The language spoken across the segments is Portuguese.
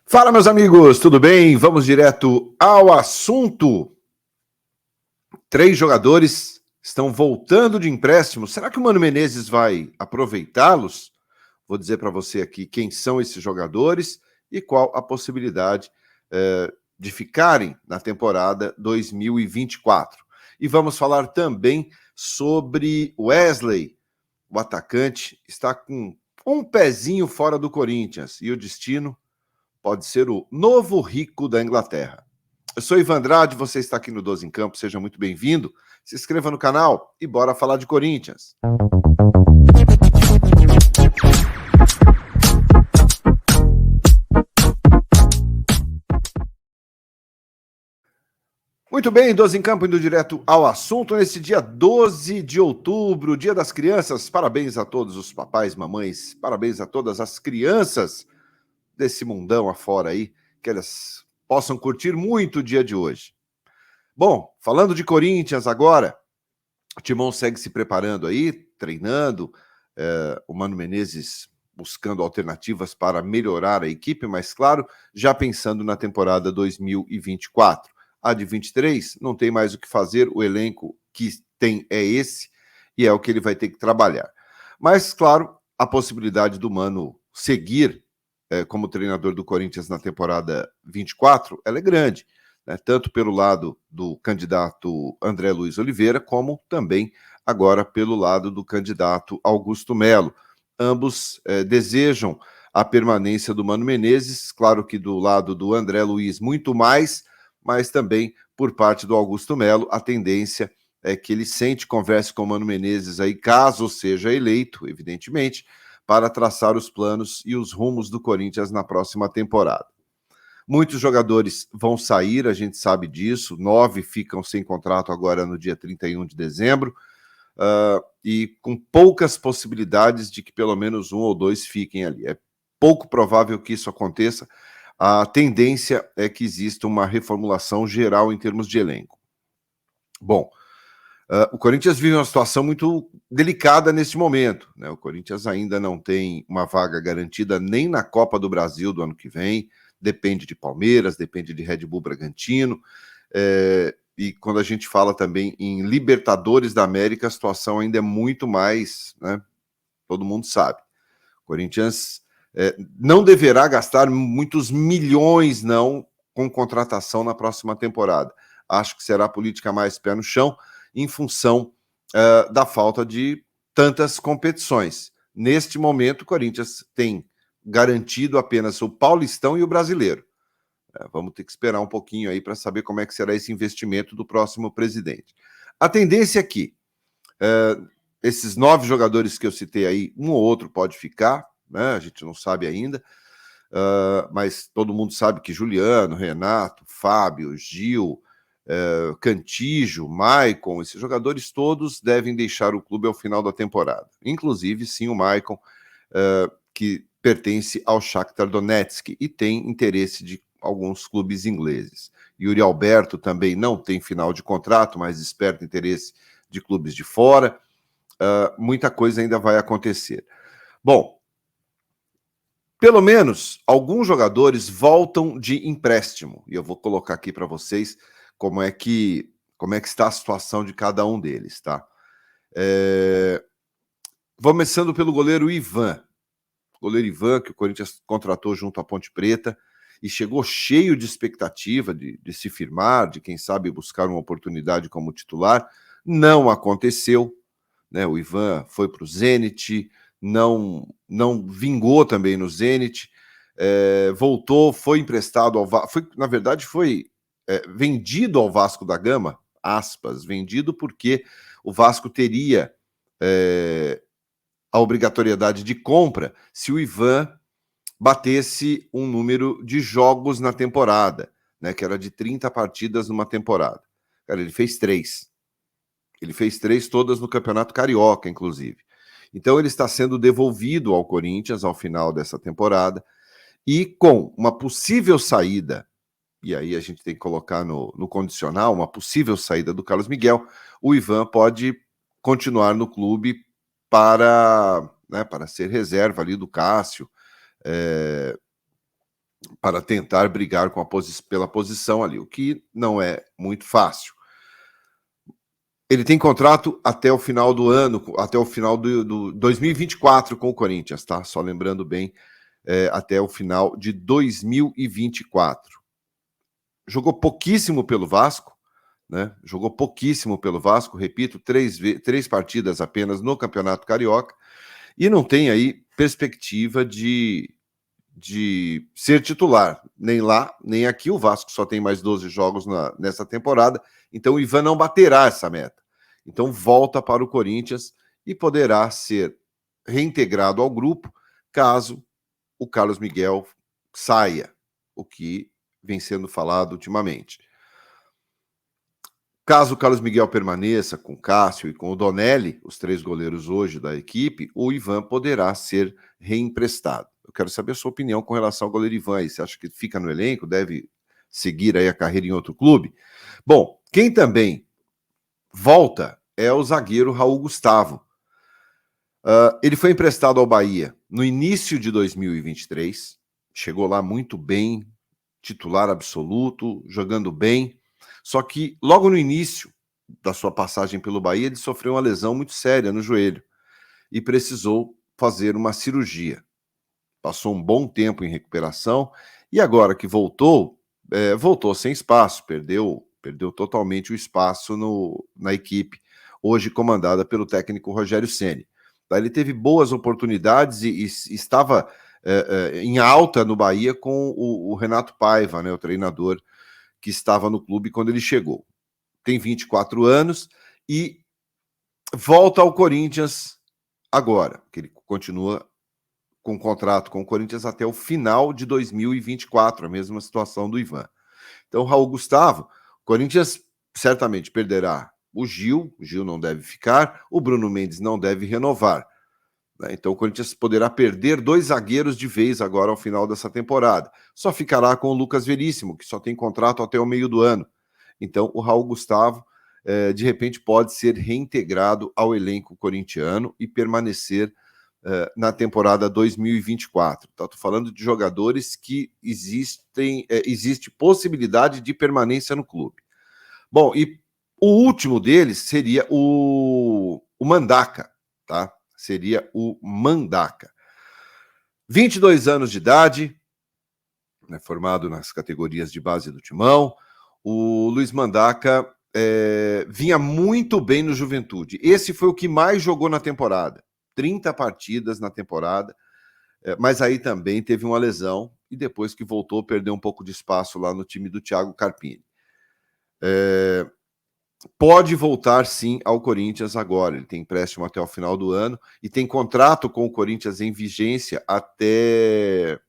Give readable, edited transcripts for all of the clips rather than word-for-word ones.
Fala, meus amigos, tudo bem? Vamos direto ao assunto. 3 jogadores estão voltando de empréstimo. Será que o Mano Menezes vai aproveitá-los? Vou dizer para você aqui quem são esses jogadores e qual a possibilidade de ficarem na temporada 2024. E vamos falar também sobre Wesley. O atacante está com um pezinho fora do Corinthians e o destino pode ser o novo rico da Inglaterra. Eu sou Ivan Andrade, você está aqui no 12 em Campo, seja muito bem-vindo. Se inscreva no canal e bora falar de Corinthians. Muito bem, 12 em Campo, indo direto ao assunto. Nesse dia 12 de outubro, Dia das Crianças. Parabéns a todos os papais, mamães, parabéns a todas as crianças desse mundão afora aí, que elas possam curtir muito o dia de hoje. Bom, falando de Corinthians agora, o Timão segue se preparando aí, treinando, o Mano Menezes buscando alternativas para melhorar a equipe, mas claro, já pensando na temporada 2024. A de 23 não tem mais o que fazer, o elenco que tem é esse, e é o que ele vai ter que trabalhar. Mas, claro, a possibilidade do Mano seguir como treinador do Corinthians na temporada 24, ela é grande, né? Tanto pelo lado do candidato André Luiz Oliveira, como também agora pelo lado do candidato Augusto Melo. Ambos desejam a permanência do Mano Menezes, claro que do lado do André Luiz muito mais, mas também por parte do Augusto Melo, a tendência é que ele converse com o Mano Menezes aí, caso seja eleito, evidentemente, para traçar os planos e os rumos do Corinthians na próxima temporada. Muitos jogadores vão sair, a gente sabe disso, 9 ficam sem contrato agora no dia 31 de dezembro, e com poucas possibilidades de que pelo menos 1 ou 2 fiquem ali. É pouco provável que isso aconteça. A tendência é que exista uma reformulação geral em termos de elenco. Bom, o Corinthians vive uma situação muito delicada neste momento, né? O Corinthians ainda não tem uma vaga garantida nem na Copa do Brasil do ano que vem, depende de Palmeiras, depende de Red Bull Bragantino, e quando a gente fala também em Libertadores da América, a situação ainda é muito mais, né? Todo mundo sabe. O Corinthians não deverá gastar muitos milhões, não, com contratação na próxima temporada. Acho que será a política mais pé no chão, em função da falta de tantas competições. Neste momento, o Corinthians tem garantido apenas o Paulistão e o Brasileiro. Vamos ter que esperar um pouquinho aí para saber como é que será esse investimento do próximo presidente. A tendência é que esses 9 jogadores que eu citei aí, um ou outro pode ficar, né? A gente não sabe ainda, mas todo mundo sabe que Juliano, Renato, Fábio, Gil, Cantígio, Maicon, esses jogadores todos devem deixar o clube ao final da temporada. Inclusive, sim, o Maicon, que pertence ao Shakhtar Donetsk e tem interesse de alguns clubes ingleses. Yuri Alberto também não tem final de contrato, mas desperta interesse de clubes de fora. Muita coisa ainda vai acontecer. Bom, pelo menos alguns jogadores voltam de empréstimo, e eu vou colocar aqui para vocês como é que está a situação de cada um deles, tá? Começando pelo goleiro Ivan. O goleiro Ivan, que o Corinthians contratou junto à Ponte Preta, e chegou cheio de expectativa de se firmar, de quem sabe buscar uma oportunidade como titular. Não aconteceu, né? O Ivan foi para o Zenit, não vingou também no Zenit, voltou, foi emprestado ao Vasco, na verdade foi vendido ao Vasco da Gama, aspas, vendido porque o Vasco teria a obrigatoriedade de compra se o Ivan batesse um número de jogos na temporada, né, que era de 30 partidas numa temporada. Cara, ele fez 3. Ele fez 3 todas no Campeonato Carioca, inclusive. Então ele está sendo devolvido ao Corinthians ao final dessa temporada e com uma possível saída, e aí a gente tem que colocar no condicional, uma possível saída do Carlos Miguel, o Ivan pode continuar no clube para ser reserva ali do Cássio, para tentar brigar pela posição ali, o que não é muito fácil. Ele tem contrato até o final do ano, até o final do 2024 com o Corinthians, tá? Só lembrando bem, até o final de 2024. Jogou pouquíssimo pelo Vasco, né? Jogou pouquíssimo pelo Vasco, repito, três partidas apenas no Campeonato Carioca, e não tem aí perspectiva de ser titular, nem lá, nem aqui. O Vasco só tem mais 12 jogos nessa temporada, então o Ivan não baterá essa meta. Então volta para o Corinthians e poderá ser reintegrado ao grupo caso o Carlos Miguel saia, o que vem sendo falado ultimamente. Caso o Carlos Miguel permaneça com o Cássio e com o Donelli, os 3 goleiros hoje da equipe, o Ivan poderá ser reemprestado. Eu quero saber a sua opinião com relação ao goleiro Ivan. Você acha que fica no elenco, deve seguir aí a carreira em outro clube? Bom, quem também volta é o zagueiro Raul Gustavo. Ele foi emprestado ao Bahia no início de 2023, chegou lá muito bem, titular absoluto, jogando bem, só que logo no início da sua passagem pelo Bahia, ele sofreu uma lesão muito séria no joelho e precisou fazer uma cirurgia. Passou um bom tempo em recuperação e agora que voltou, voltou sem espaço, perdeu totalmente o espaço na equipe, hoje comandada pelo técnico Rogério Ceni. Ele teve boas oportunidades e estava em alta no Bahia com o Renato Paiva, né, o treinador que estava no clube quando ele chegou. Tem 24 anos e volta ao Corinthians agora, que ele continua com contrato com o Corinthians até o final de 2024, a mesma situação do Ivan. Então, Raul Gustavo, o Corinthians certamente perderá o Gil não deve ficar, o Bruno Mendes não deve renovar. Então o Corinthians poderá perder 2 zagueiros de vez agora ao final dessa temporada. Só ficará com o Lucas Veríssimo, que só tem contrato até o meio do ano. Então o Raul Gustavo, de repente, pode ser reintegrado ao elenco corintiano e permanecer na temporada 2024. Estou falando de jogadores que existe possibilidade de permanência no clube. Bom, e o último deles seria o Mandaca, tá? Seria o Mandaca. 22 anos de idade, né, formado nas categorias de base do Timão. O Luiz Mandaca vinha muito bem no Juventude. Esse foi o que mais jogou na temporada. 30 partidas na temporada, mas aí também teve uma lesão e depois que voltou, perdeu um pouco de espaço lá no time do Thiago Carpini. Pode voltar sim ao Corinthians agora. Ele tem empréstimo até o final do ano e tem contrato com o Corinthians em vigência até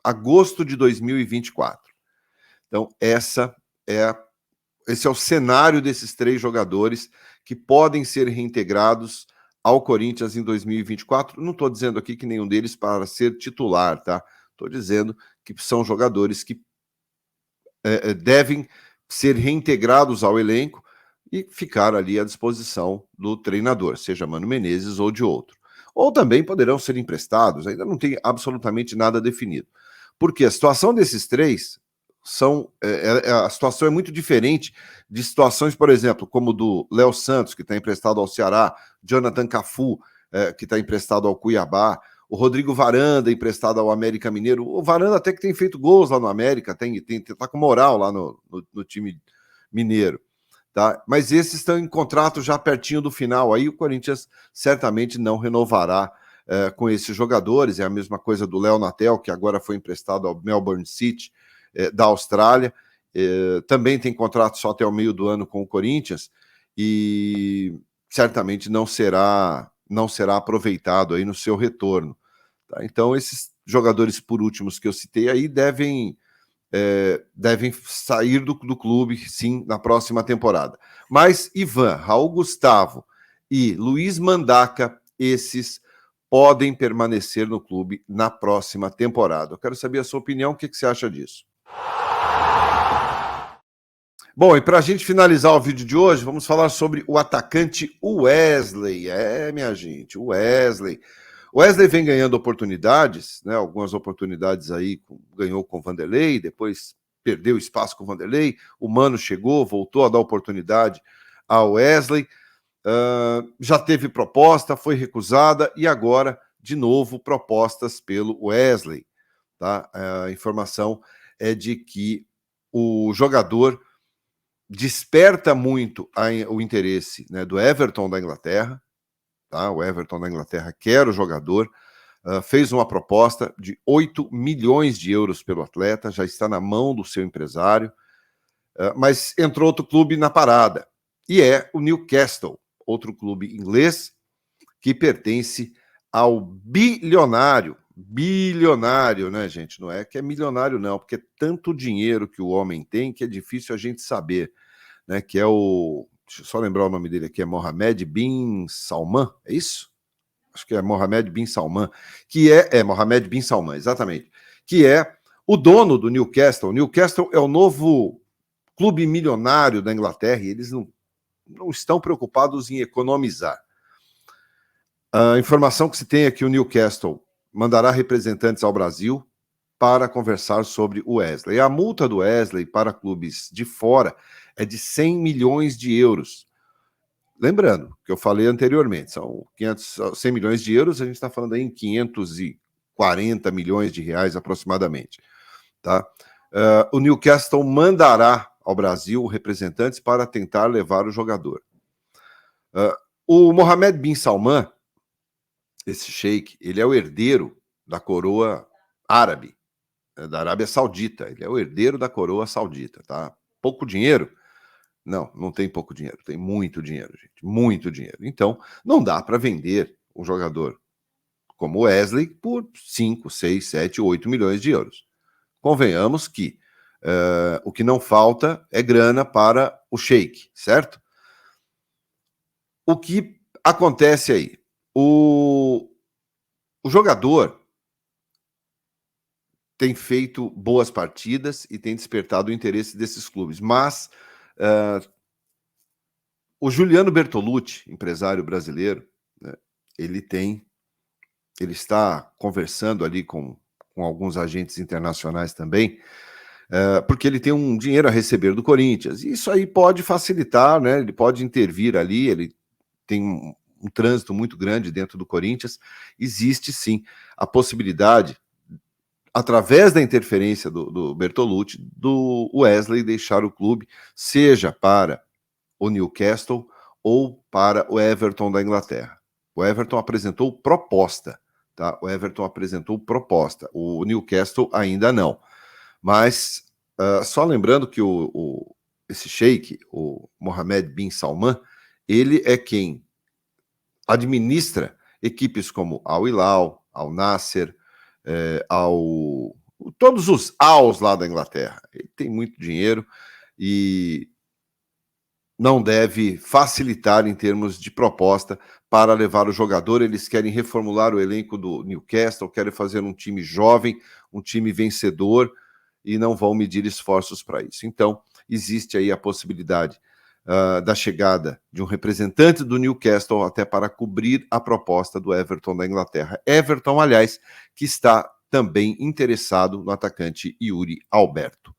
agosto de 2024. Então, esse é o cenário desses 3 jogadores que podem ser reintegrados ao Corinthians em 2024. Não estou dizendo aqui que nenhum deles para ser titular, tá? Estou dizendo que são jogadores que devem ser reintegrados ao elenco e ficar ali à disposição do treinador, seja Mano Menezes ou de outro. Ou também poderão ser emprestados, ainda não tem absolutamente nada definido. Porque a situação desses 3 a situação é muito diferente de situações, por exemplo, como do Léo Santos, que está emprestado ao Ceará, Jonathan Cafu, que está emprestado ao Cuiabá, o Rodrigo Varanda, emprestado ao América Mineiro. O Varanda até que tem feito gols lá no América, tá com moral lá no time mineiro. Tá? Mas esses estão em contrato já pertinho do final. Aí o Corinthians certamente não renovará com esses jogadores. É a mesma coisa do Léo Natel, que agora foi emprestado ao Melbourne City, da Austrália. Também tem contrato só até o meio do ano com o Corinthians e certamente não será aproveitado aí no seu retorno. Tá? Então, esses jogadores por últimos que eu citei aí devem sair do clube, sim, na próxima temporada. Mas Ivan, Raul Gustavo e Luiz Mandaca, esses podem permanecer no clube na próxima temporada. Eu quero saber a sua opinião, o que você acha disso? Bom, e para a gente finalizar o vídeo de hoje, vamos falar sobre o atacante Wesley. Minha gente, o Wesley. O Wesley vem ganhando oportunidades, né? Algumas oportunidades aí, ganhou com o Vanderlei, depois perdeu espaço com o Vanderlei, o Mano chegou, voltou a dar oportunidade ao Wesley, já teve proposta, foi recusada, e agora, de novo, propostas pelo Wesley. Tá? A informação é de que o jogador desperta muito o interesse, né, do Everton da Inglaterra. Tá? O Everton da Inglaterra quer o jogador, fez uma proposta de 8 milhões de euros pelo atleta, já está na mão do seu empresário, mas entrou outro clube na parada, e é o Newcastle, outro clube inglês que pertence ao bilionário, né, gente? Não é que é milionário, não, porque é tanto dinheiro que o homem tem que é difícil a gente saber, né? Que é o... Deixa eu só lembrar o nome dele aqui, é Mohammed bin Salman, é isso? Acho que é Mohammed bin Salman, que é Mohammed bin Salman, exatamente, que é o dono do Newcastle. O Newcastle é o novo clube milionário da Inglaterra e eles não estão preocupados em economizar. A informação que se tem é que o Newcastle mandará representantes ao Brasil para conversar sobre o Wesley. A multa do Wesley para clubes de fora é de 100 milhões de euros. Lembrando que eu falei anteriormente, são 100 milhões de euros, a gente está falando aí em 540 milhões de reais aproximadamente. Tá? O Newcastle mandará ao Brasil representantes para tentar levar o jogador. O Mohammed bin Salman, esse sheik, ele é o herdeiro da coroa árabe, da Arábia Saudita. Ele é o herdeiro da coroa saudita, tá? Pouco dinheiro? Não tem pouco dinheiro, tem muito dinheiro, gente, muito dinheiro. Então, não dá para vender um jogador como o Wesley por 5, 6, 7, 8 milhões de euros. Convenhamos que o que não falta é grana para o sheik, certo? O que acontece aí? O jogador tem feito boas partidas e tem despertado o interesse desses clubes, mas o Juliano Bertolucci, empresário brasileiro, né, ele está conversando ali com alguns agentes internacionais também, porque ele tem um dinheiro a receber do Corinthians. E isso aí pode facilitar, né? Ele pode intervir ali, ele tem um trânsito muito grande dentro do Corinthians. Existe sim a possibilidade, através da interferência do Bertolucci, do Wesley deixar o clube, seja para o Newcastle ou para o Everton da Inglaterra. O Everton apresentou proposta, tá? O Everton apresentou proposta, o Newcastle ainda não. Mas, só lembrando que esse sheik, o Mohammed bin Salman, ele é quem administra equipes como Al Hilal, Al Nasser, todos os Als lá da Inglaterra. Ele tem muito dinheiro e não deve facilitar em termos de proposta para levar o jogador. Eles querem reformular o elenco do Newcastle, querem fazer um time jovem, um time vencedor, e não vão medir esforços para isso. Então, existe aí a possibilidade da chegada de um representante do Newcastle até para cobrir a proposta do Everton da Inglaterra. Everton, aliás, que está também interessado no atacante Yuri Alberto. O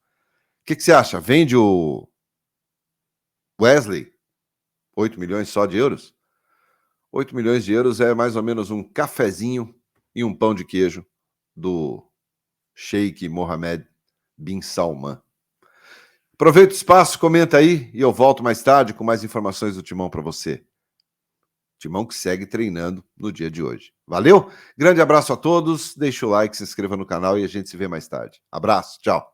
que você acha? Vende o Wesley? 8 milhões só de euros? 8 milhões de euros é mais ou menos um cafezinho e um pão de queijo do Sheik Mohammed bin Salman. Aproveita o espaço, comenta aí e eu volto mais tarde com mais informações do Timão para você. Timão que segue treinando no dia de hoje. Valeu? Grande abraço a todos, deixa o like, se inscreva no canal e a gente se vê mais tarde. Abraço, tchau.